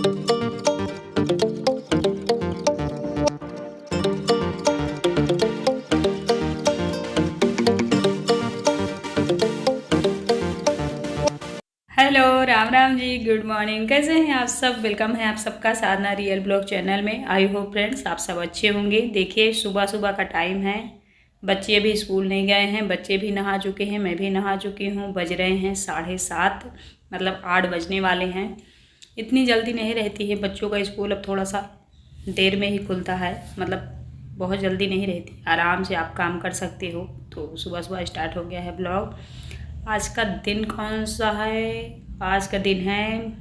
Hello, Ram Ram ji, good morning. कैसे हैं आप सब? वेलकम है आप सबका साधना रियल ब्लॉग चैनल में। आई होप फ्रेंड्स आप सब अच्छे होंगे। देखिए सुबह सुबह का टाइम है, बच्चे भी स्कूल नहीं गए हैं, बच्चे भी नहा चुके हैं, मैं भी नहा चुकी हूँ। बज रहे हैं 7:30, मतलब 8 बजने वाले हैं। इतनी जल्दी नहीं रहती है बच्चों का स्कूल, अब थोड़ा सा देर में ही खुलता है, मतलब बहुत जल्दी नहीं रहती, आराम से आप काम कर सकते हो। तो सुबह सुबह स्टार्ट हो गया है ब्लॉग। आज का दिन कौन सा है? आज का दिन है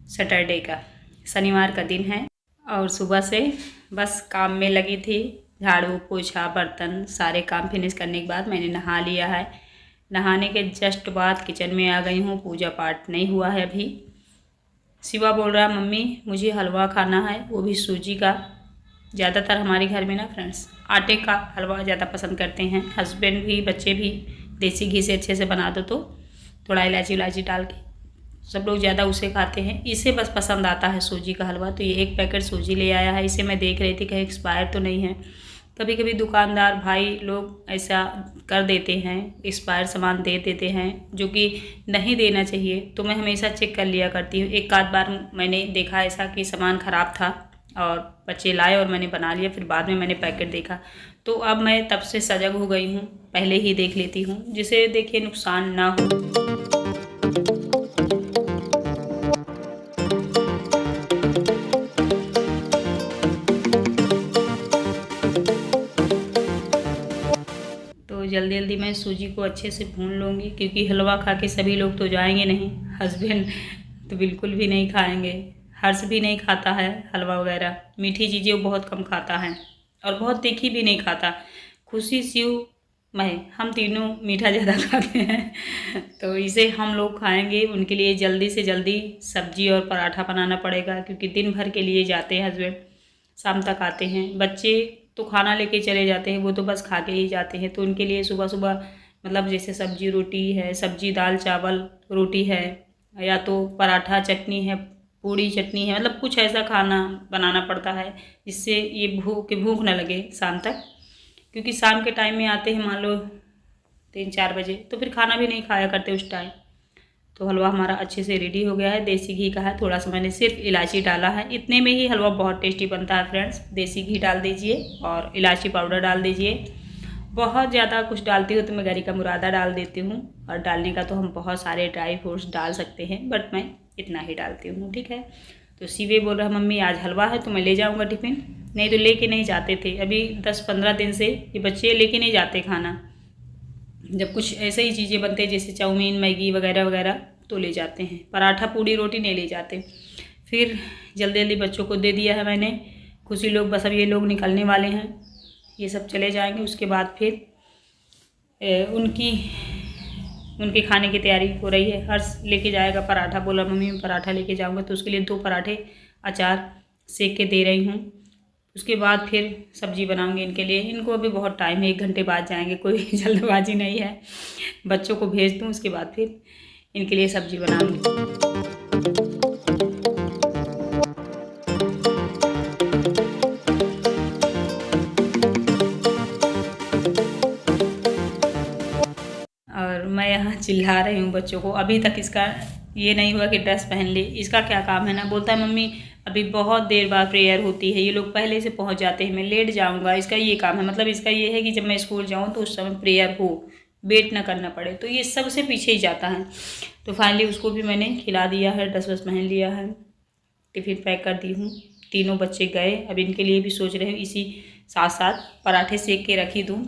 सैटरडे का, शनिवार का दिन है। और सुबह से बस काम में लगी थी, झाड़ू पोछा बर्तन सारे काम फिनिश करने के बाद मैंने नहा लिया है। नहाने के जस्ट बाद किचन में आ गई हूँ। पूजा पाठ नहीं हुआ है अभी। शिवा बोल रहा है मम्मी मुझे हलवा खाना है, वो भी सूजी का। ज़्यादातर हमारे घर में ना फ्रेंड्स आटे का हलवा ज़्यादा पसंद करते हैं, हस्बैंड भी बच्चे भी। देसी घी से अच्छे से बना दो तो थोड़ा इलायची इलायची डाल के सब लोग ज़्यादा उसे खाते हैं। इसे बस पसंद आता है सूजी का हलवा। तो ये एक पैकेट सूजी ले आया है। इसे मैं देख रही थी कहीं एक्सपायर तो नहीं है। कभी कभी दुकानदार भाई लोग ऐसा कर देते हैं, एक्सपायर सामान दे देते हैं जो कि नहीं देना चाहिए। तो मैं हमेशा चेक कर लिया करती हूँ। एक आध बार मैंने देखा ऐसा कि सामान ख़राब था और बच्चे लाए और मैंने बना लिया, फिर बाद में मैंने पैकेट देखा। तो अब मैं तब से सजग हो गई हूँ, पहले ही देख लेती हूँ जिसे देखिए नुकसान ना हो। तो जल्दी जल्दी मैं सूजी को अच्छे से भून लूँगी, क्योंकि हलवा खा के सभी लोग तो जाएंगे नहीं। हस्बैंड तो बिल्कुल भी नहीं खाएंगे, हर्ष भी नहीं खाता है हलवा वगैरह, मीठी चीज़ें वो बहुत कम खाता है और बहुत तीखी भी नहीं खाता। खुशी शिव मैं हम तीनों मीठा ज़्यादा खाते हैं। तो इसे हम लोग खाएंगे। उनके लिए जल्दी से जल्दी सब्जी और पराठा बनाना पड़ेगा, क्योंकि दिन भर के लिए जाते हैं हस्बैंड, शाम तक आते हैं। बच्चे तो खाना लेके चले जाते हैं, वो तो बस खा के ही जाते हैं। तो उनके लिए सुबह सुबह मतलब जैसे सब्जी रोटी है, सब्जी दाल चावल रोटी है, या तो पराठा चटनी है, पूड़ी चटनी है, मतलब कुछ ऐसा खाना बनाना पड़ता है जिससे ये भूख न लगे शाम तक। क्योंकि शाम के टाइम में आते हैं मान लो 3-4 बजे, तो फिर खाना भी नहीं खाया करते उस टाइम। तो हलवा हमारा अच्छे से रेडी हो गया है। देसी घी का है, थोड़ा सा मैंने सिर्फ इलायची डाला है। इतने में ही हलवा बहुत टेस्टी बनता है फ्रेंड्स। देसी घी डाल दीजिए और इलायची पाउडर डाल दीजिए। बहुत ज़्यादा कुछ डालती हो तो मैं गरी का मुरादा डाल देती हूँ, और डालने का तो हम बहुत सारे ड्राई फ्रूट्स डाल सकते हैं, बट मैं इतना ही डालती हूँ, ठीक है। तो शिवे बोल रहा मम्मी आज हलवा है तो मैं ले जाऊँगा टिफ़िन। नहीं तो लेके नहीं जाते थे, अभी 10-15 दिन से ये बच्चे लेके नहीं जाते खाना। जब कुछ ऐसे ही चीज़ें बनते हैं जैसे चाउमीन मैगी वगैरह वगैरह तो ले जाते हैं, पराठा पूड़ी रोटी नहीं ले जाते। फिर जल्दी जल्दी बच्चों को दे दिया है मैंने। खुशी लोग बस अब ये लोग निकलने वाले हैं, ये सब चले जाएंगे। उसके बाद फिर उनके खाने की तैयारी हो रही है। हर्ष लेके जाएगा पराठा, बोला मम्मी मैं पराठा लेके जाऊँगा, तो उसके लिए 2 पराठे अचार सेक के दे रही हूँ। उसके बाद फिर सब्जी बनाऊंगी इनके लिए। इनको अभी बहुत टाइम है, 1 घंटे बाद जाएंगे, कोई जल्दबाजी नहीं है। बच्चों को भेज दूँ, उसके बाद फिर इनके लिए सब्जी बनाऊंगी। और मैं यहाँ चिल्ला रही हूँ बच्चों को। अभी तक इसका ये नहीं हुआ कि ड्रेस पहन ले। इसका क्या काम है ना, बोलता है मम्मी अभी बहुत देर बाद प्रेयर होती है, ये लोग पहले से पहुँच जाते हैं, मैं लेट जाऊँगा। इसका ये काम है, मतलब इसका ये है कि जब मैं स्कूल जाऊँ तो उस समय प्रेयर हो, वेट ना करना पड़े। तो ये सबसे पीछे ही जाता है। तो फाइनली उसको भी मैंने खिला दिया है, ड्रेस वस पहन लिया है, टिफ़िन पैक कर दी हूँ। तीनों बच्चे गए। अब इनके लिए भी सोच रहे हूँ इसी साथ साथ पराठे सेक के रख ही दूँ।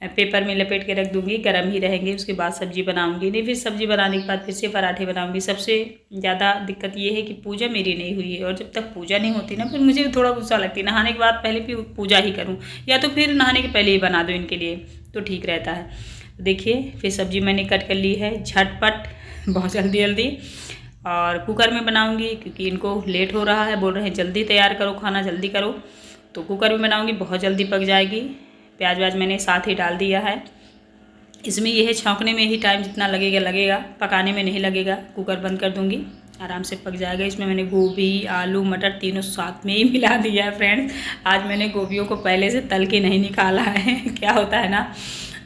पेपर में लपेट के रख दूँगी, गर्म ही रहेंगे। उसके बाद सब्जी बनाऊँगी। नहीं, फिर सब्जी बनाने के बाद फिर से पराठे बनाऊँगी। सबसे ज़्यादा दिक्कत ये है कि पूजा मेरी नहीं हुई है, और जब तक पूजा नहीं होती ना फिर मुझे थोड़ा गुस्सा लगती है। नहाने के बाद पहले भी पूजा ही करूँ, या तो फिर नहाने के पहले ही बना दो इनके लिए, तो ठीक रहता है। देखिए फिर सब्जी मैंने कट कर ली है झटपट, बहुत जल्दी जल्दी, और कुकर में बनाऊँगी क्योंकि इनको लेट हो रहा है। बोल रहे हैं जल्दी तैयार करो खाना, जल्दी करो। तो कुकर में बनाऊँगी, बहुत जल्दी पक जाएगी। प्याज व्याज मैंने साथ ही डाल दिया है। इसमें यह है छौंकने में ही टाइम जितना लगेगा लगेगा, पकाने में नहीं लगेगा। कुकर बंद कर दूँगी आराम से पक जाएगा। इसमें मैंने गोभी, आलू, मटर तीनों साथ में ही मिला दिया है फ्रेंड्स। आज मैंने गोभियों को पहले से तल के नहीं निकाला है। क्या होता है ना,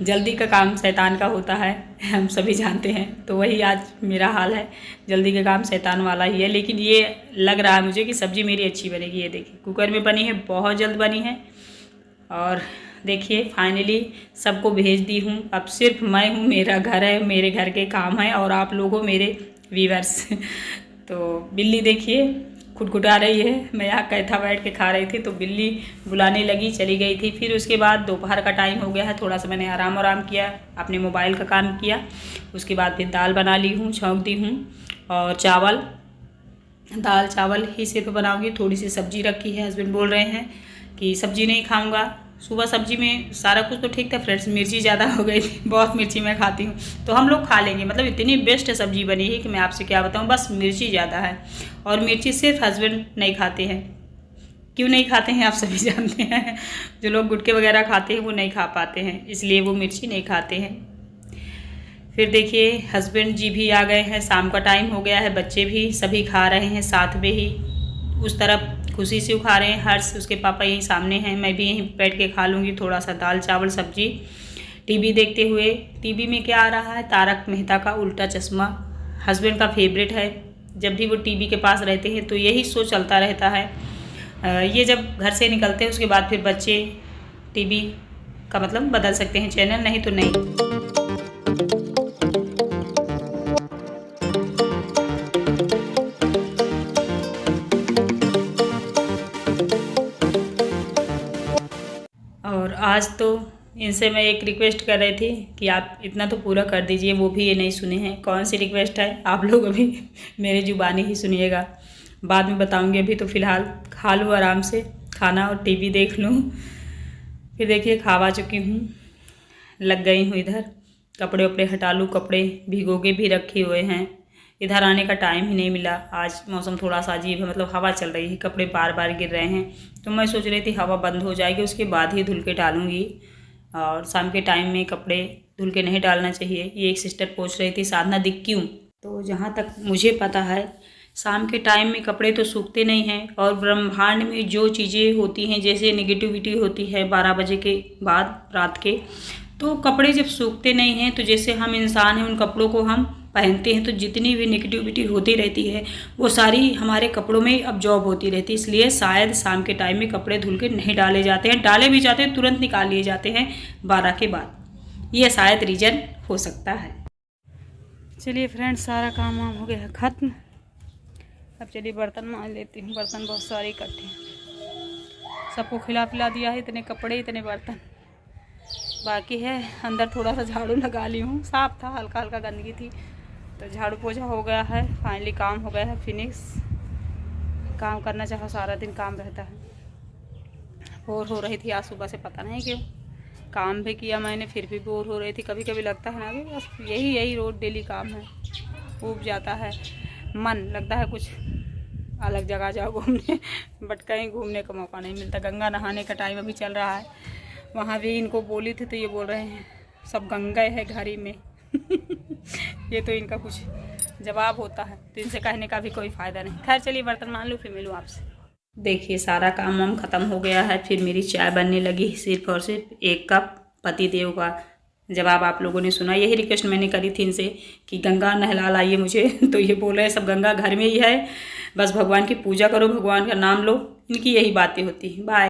जल्दी का काम शैतान का होता है, हम सभी जानते हैं। तो वही आज मेरा हाल है, जल्दी का काम शैतान वाला ही है। लेकिन ये लग रहा है मुझे कि सब्ज़ी मेरी अच्छी बनेगी। ये देखिए कुकर में बनी है, बहुत जल्द बनी है। और देखिए फाइनली सबको भेज दी हूँ। अब सिर्फ मैं हूँ, मेरा घर है, मेरे घर के काम है, और आप लोग हो मेरे व्यूअर्स। तो बिल्ली देखिए खुटखुटा रही है। मैं यहाँ कैथा बैठ के खा रही थी तो बिल्ली बुलाने लगी, चली गई थी। फिर उसके बाद दोपहर का टाइम हो गया है, थोड़ा सा मैंने आराम किया, अपने मोबाइल का काम किया। उसके बाद फिर दाल बना ली हूँ, छौंक दी हूँ। और चावल, दाल चावल ही सिर्फ बनाऊँगी। थोड़ी सी सब्जी रखी है, हस्बैंड बोल रहे हैं कि सब्जी नहीं खाऊँगा। सुबह सब्जी में सारा कुछ तो ठीक था फ्रेंड्स, मिर्ची ज़्यादा हो गई थी, बहुत मिर्ची मैं खाती हूँ। तो हम लोग खा लेंगे, मतलब इतनी बेस्ट सब्जी बनी है कि मैं आपसे क्या बताऊँ, बस मिर्ची ज़्यादा है। और मिर्ची सिर्फ हस्बैंड नहीं खाते हैं। क्यों नहीं खाते हैं आप सभी जानते हैं। जो लोग गुटखे वगैरह खाते हैं वो नहीं खा पाते हैं, इसलिए वो मिर्ची नहीं खाते हैं। फिर देखिए हस्बैंड जी भी आ गए हैं, शाम का टाइम हो गया है, बच्चे भी सभी खा रहे हैं साथ में ही। उस तरफ खुशी से खा रहे हैं, हर्ष उसके पापा यहीं सामने हैं, मैं भी यहीं बैठ के खा लूँगी थोड़ा सा दाल चावल सब्जी, टीवी देखते हुए। टीवी में क्या आ रहा है, तारक मेहता का उल्टा चश्मा, हस्बैंड का फेवरेट है। जब भी वो टीवी के पास रहते हैं तो यही शो चलता रहता है। ये जब घर से निकलते हैं उसके बाद फिर बच्चे टीवी का मतलब बदल सकते हैं चैनल, नहीं तो नहीं। और आज तो इनसे मैं एक रिक्वेस्ट कर रही थी कि आप इतना तो पूरा कर दीजिए, वो भी ये नहीं सुने हैं। कौन सी रिक्वेस्ट है, आप लोग अभी मेरी जुबानी ही सुनिएगा, बाद में बताऊंगी। अभी तो फ़िलहाल खा लूँ आराम से खाना और टीवी देख लूँ। फिर देखिए खावा चुकी हूँ, लग गई हूँ इधर, कपड़े वपड़े हटा लूँ, कपड़े भिगो के भी रखे हुए हैं। इधर आने का टाइम ही नहीं मिला। आज मौसम थोड़ा सा अजीब है, मतलब हवा चल रही है, कपड़े बार बार गिर रहे हैं। तो मैं सोच रही थी हवा बंद हो जाएगी उसके बाद ही धुल के डालूँगी। और शाम के टाइम में कपड़े धुल के नहीं डालना चाहिए, ये एक सिस्टर पूछ रही थी, साधना दिख क्यों। तो जहाँ तक मुझे पता है शाम के टाइम में कपड़े तो सूखते नहीं हैं। और ब्रह्मांड में जो चीज़ें होती हैं, जैसे नेगेटिविटी होती है 12 बजे के बाद रात के, तो कपड़े जब सूखते नहीं हैं, तो जैसे हम इंसान हैं, उन कपड़ों को हम पहनते हैं तो जितनी भी नेगेटिविटी होती रहती है वो सारी हमारे कपड़ों में अब्जॉर्ब होती रहती है। इसलिए शायद शाम के टाइम में कपड़े धुल के नहीं डाले जाते हैं, डाले भी जाते हैं तुरंत निकाल लिए जाते हैं 12 के बाद। ये शायद रीज़न हो सकता है। चलिए फ्रेंड्स, सारा काम वाम हो गया ख़त्म। अब चलिए बर्तन मांज लेती हूँ, बर्तन बहुत सारे इकट्ठे, सबको खिला पिला दिया है, इतने कपड़े इतने बर्तन बाकी है। अंदर थोड़ा सा झाड़ू लगा ली हूँ, साफ था, हल्का हल्का गंदगी थी, तो झाड़ू पोछा हो गया है। फाइनली काम हो गया है फिनिश। काम करना चाहो सारा दिन काम रहता है। बोर हो रही थी आज सुबह से, पता नहीं क्यों। काम भी किया मैंने, फिर भी बोर हो रही थी। कभी कभी लगता है ना कि बस यही रोज डेली काम है, ऊब जाता है मन, लगता है कुछ अलग जगह जाओ घूमने, बट कहीं घूमने का मौका नहीं मिलता। गंगा नहाने का टाइम अभी चल रहा है, वहाँ भी इनको बोली थी तो ये बोल रहे हैं सब गंगा है घर ही में। ये तो इनका कुछ जवाब होता है, तो इनसे कहने का भी कोई फ़ायदा नहीं। खैर चलिए बर्तन मान लूँ, फिर मिलूँ आपसे। देखिए सारा काम वाम ख़त्म हो गया है। फिर मेरी चाय बनने लगी, सिर्फ और सिर्फ 1 कप पतिदेव का जवाब आप लोगों ने सुना। यही रिक्वेस्ट मैंने करी थी इनसे कि गंगा नहला लाइए मुझे। तो ये बोल रहे हैं सब गंगा घर में ही है, बस भगवान की पूजा करो, भगवान का नाम लो। इनकी यही बातें होती हैं। बाय।